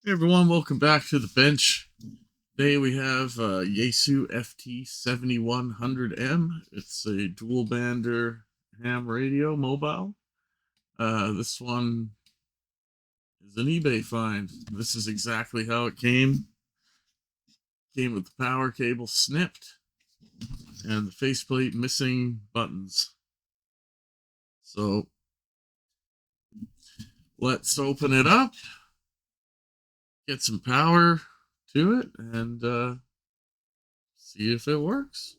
Hey everyone, welcome back to the bench. Today we have Yaesu FT-7100M. It's a dual bander ham radio mobile. This one is an eBay find. This is exactly how it came. Came with the power cable snipped and the faceplate missing buttons. So let's open it up, get some power to it, and see if it works.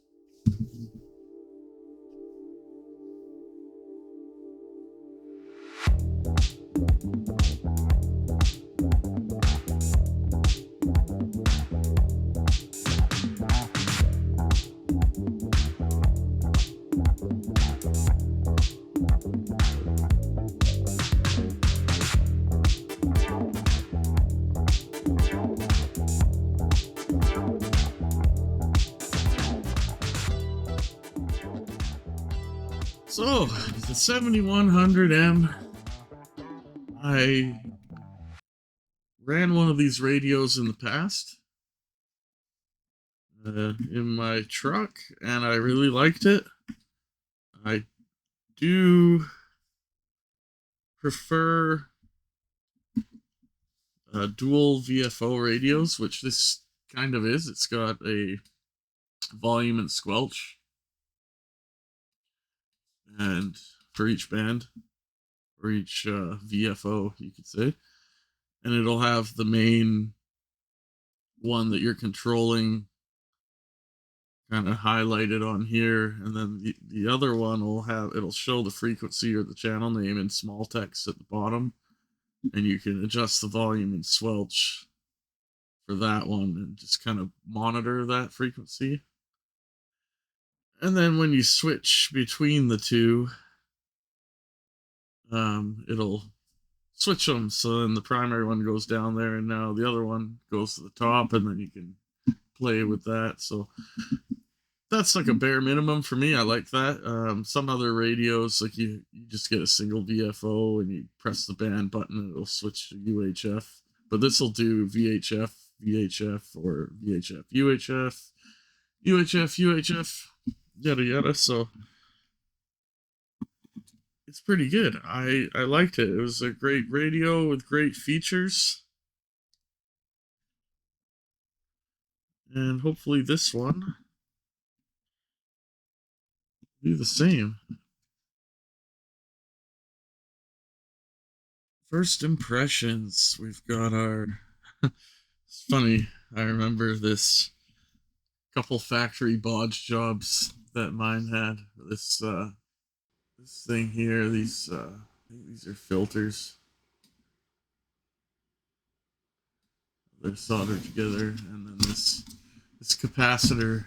So, the 7100M, I ran one of these radios in the past in my truck, and I really liked it. I do prefer dual VFO radios, which this kind of is. It's got a volume and squelch, and for each band, for each VFO, you could say, and it'll have the main one that you're controlling kind of highlighted on here, and then the other one it'll show the frequency or the channel name in small text at the bottom, and you can adjust the volume and squelch for that one and just kind of monitor that frequency. And then when you switch between the two, it'll switch them, so then the primary one goes down there and now the other one goes to the top, and then you can play with that. So that's like a bare minimum for me. I like that. Some other radios, like you just get a single VFO and you press the band button and it'll switch to UHF. But this will do VHF, VHF, or VHF, UHF, UHF, UHF, yada yada. So it's pretty good. I liked it. It was a great radio with great features. And hopefully this one do the same. First impressions. We've got our. It's funny. I remember this couple factory bodge jobs that mine had. This thing here. These I think these are filters. They're soldered together, and then this capacitor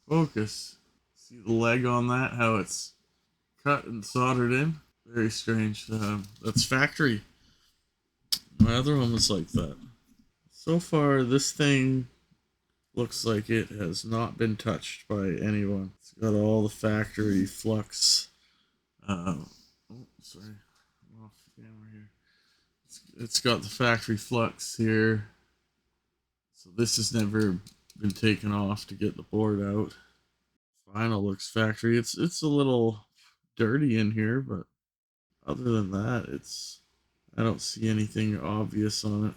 focus. See the leg on that? How it's cut and soldered in. Very strange. That's factory. My other one was like that. So far, this thing looks like it has not been touched by anyone. It's got all the factory flux. Oh, sorry. I'm off the camera here. It's got the factory flux here. So this has never been taken off to get the board out. Vinyl looks factory. It's a little dirty in here, but other than that, I don't see anything obvious on it.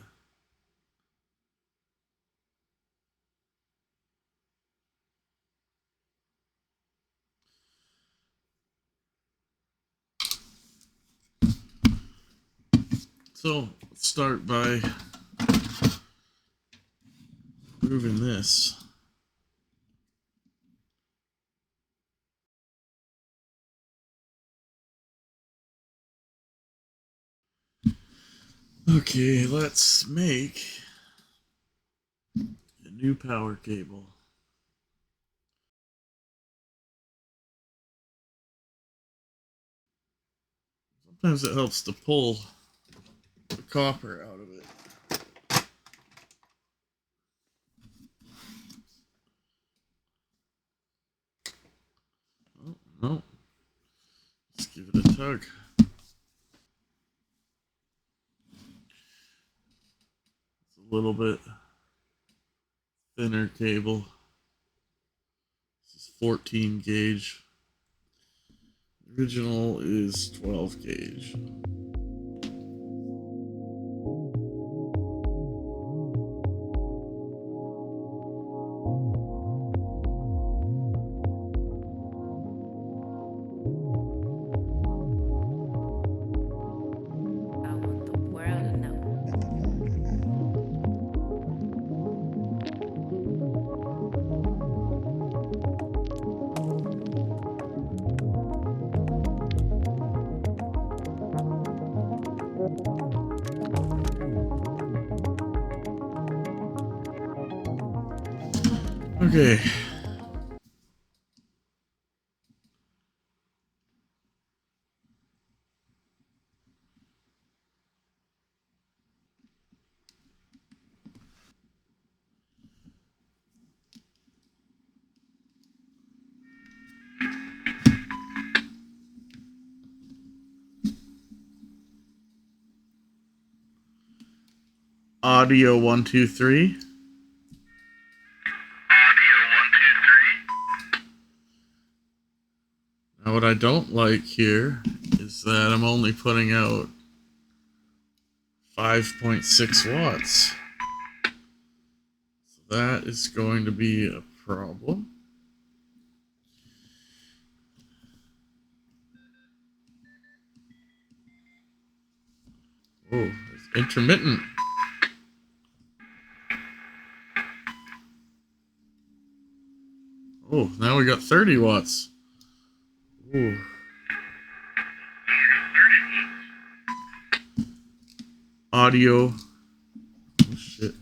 So let's start by moving this. Okay, let's make a new power cable. Sometimes it helps to pull the copper out of it. Oh, no. Let's give it a tug. a little bit thinner cable. This is 14 gauge. The original is 12 gauge. Okay. Audio 1 2 3. Now what I don't like here is that I'm only putting out 5.6 watts. So that is going to be a problem. Oh, it's intermittent. Oh, now we got 30 watts. Ooh. Audio. Oh, shit.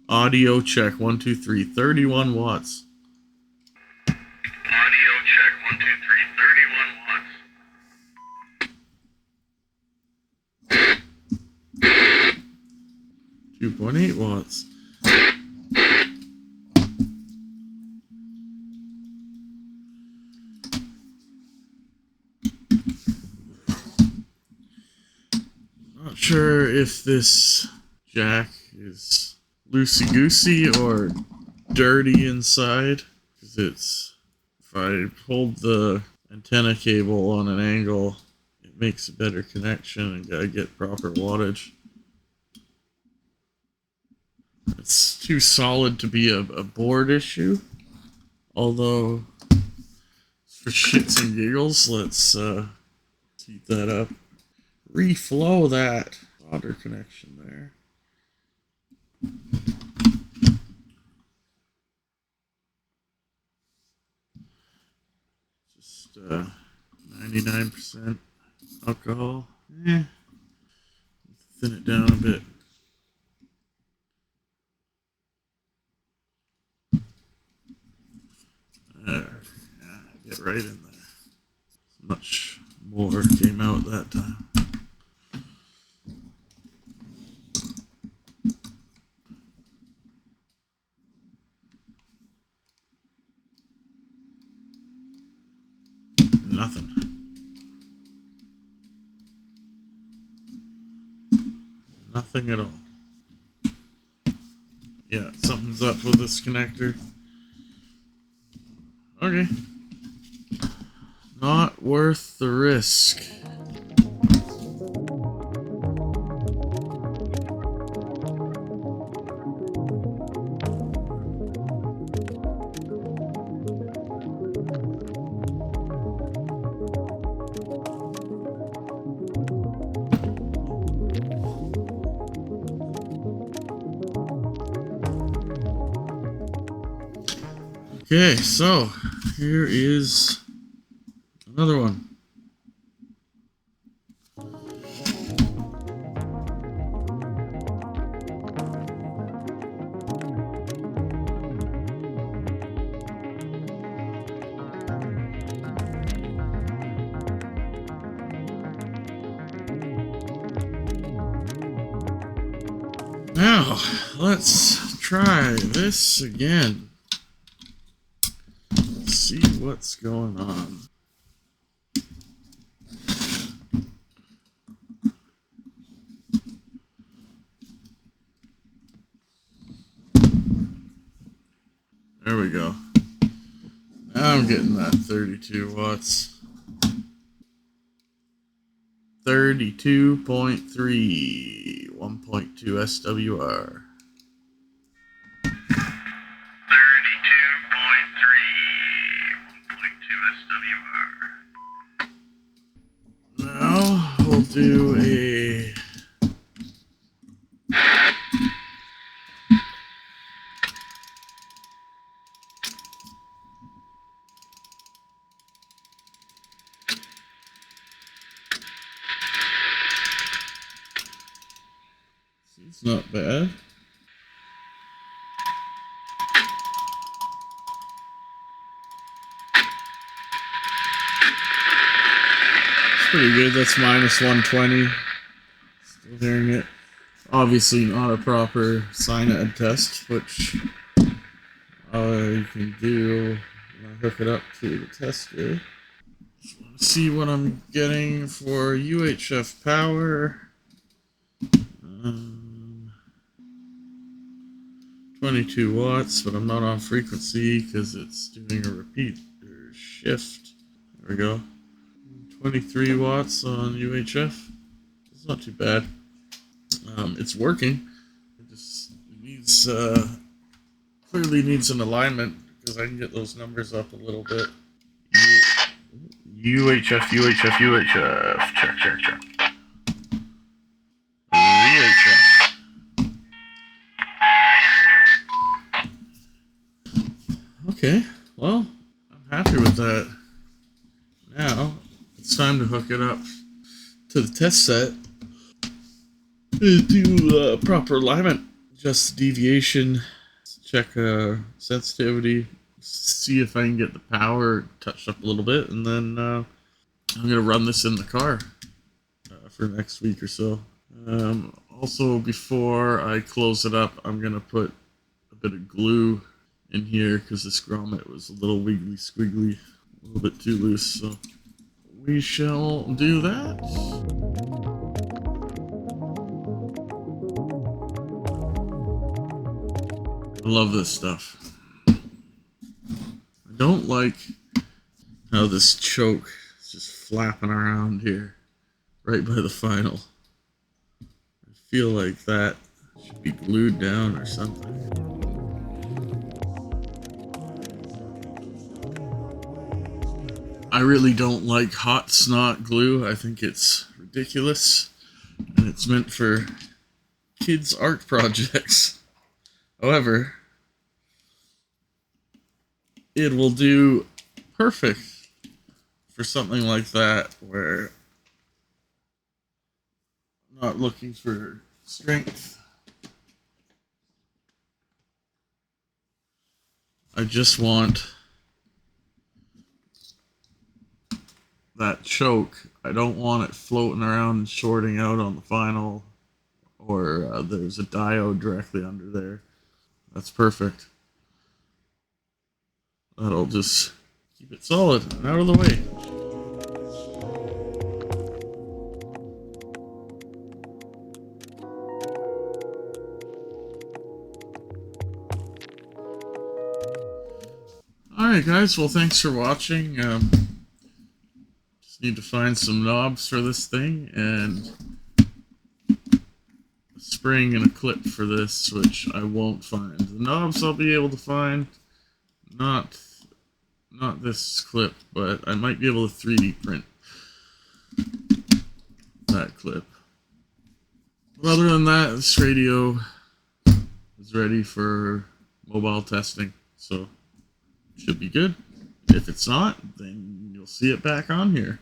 Audio check 1 2 3. 31 watts. Audio check 1 2 3. 31 watts. 2.8 watts. Not sure if this jack is loosey-goosey or dirty inside. Because it's, if I hold the antenna cable on an angle, it makes a better connection and gotta get proper wattage. It's too solid to be a board issue. Although, for shits and giggles, let's heat that up. Reflow that solder connection there. Just 99% alcohol. Thin it down a bit. There. Yeah, get right in there. Much more came out that time. Nothing. Nothing at all. Yeah, something's up with this connector. Okay. Not worth the risk. Okay, so here is another one. Now, let's try this again. See what's going on. I'm getting that 32 watts. 32.3, 1.2 SWR. 32.3, 1.2 SWR. Now we'll do a it's not bad. It's pretty good. That's minus 120. Still hearing it. Obviously not a proper sine test, which you can do when I hook it up to the tester. Just want to see what I'm getting for UHF power. 22 watts, but I'm not on frequency because it's doing a repeat or shift. There we go. 23 watts on UHF. It's not too bad. It's working. It just needs clearly needs an alignment because I can get those numbers up a little bit. UHF. Check. VHF. Okay, well, I'm happy with that. Now, it's time to hook it up to the test set. Do proper alignment, adjust deviation, check sensitivity, see if I can get the power touched up a little bit, and then I'm going to run this in the car for next week or so. Also, before I close it up, I'm going to put a bit of glue in here because this grommet was a little wiggly squiggly, a little bit too loose, so we shall do that. I love this stuff. I don't like how this choke is just flapping around here right by the final. I feel like that should be glued down or something. I really don't like hot snot glue. I think it's ridiculous and it's meant for kids' art projects. However, it will do perfect for something like that where I'm not looking for strength. I just want that choke. I don't want it floating around and shorting out on the final, or there's a diode directly under there. That's perfect. That'll just keep it solid and out of the way. Alright guys, well thanks for watching. Need to find some knobs for this thing and a spring and a clip for this, which I won't find. The knobs I'll be able to find, not this clip, but I might be able to 3D print that clip. But other than that, this radio is ready for mobile testing, so it should be good. If it's not, then you'll see it back on here.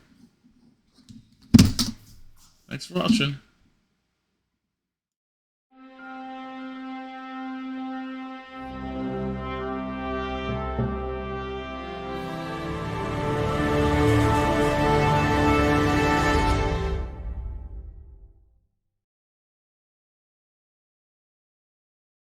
Thanks for watching.